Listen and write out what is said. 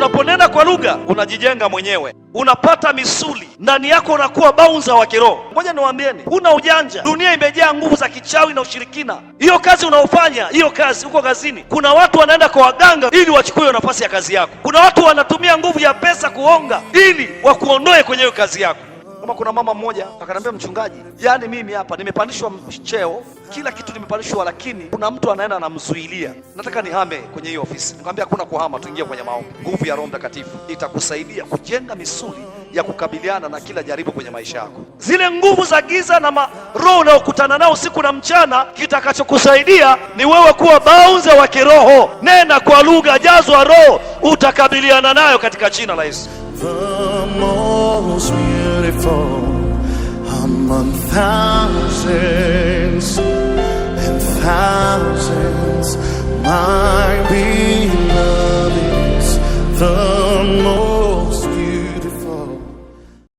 Unaponena kwa lugha unajijenga mwenyewe, unapata misuli ndani yako, unakuwa bouncer wa kiroho. Ngoja niwaambieni, huna ujanja. Dunia imejaa nguvu za kichawi na ushirikina. Hiyo kazi unaofanya, hiyo kazi uko kazini, kuna watu wanaenda kwa waganga ili wachukue nafasi ya kazi yako. Kuna watu wanatumia nguvu ya pesa kuonga ili wakuondoe kwenye hiyo kazi yako. Kama kuna mama mmoja akaniambia, mchungaji, yani mimi hapa nimepandishwa cheo, kila kitu nimepandishwa, lakini kuna mtu anaenda anamzuilia, nataka nihame kwenye hiyo ofisi. Nikamwambia hakuna kuhama, tuingie kwenye maombi. Nguvu ya Roho Mtakatifu itakusaidia kujenga misuli ya kukabiliana na kila jaribu kwenye maisha yako. Zile nguvu za giza na roho unaokutana nao usiku na mchana, kitakachokusaidia ni wewe kuwa bouncer wa kiroho. Nena kwa lugha, jazwa Roho, utakabiliana nayo katika jina la Yesu. The most beautiful among thousands and thousands.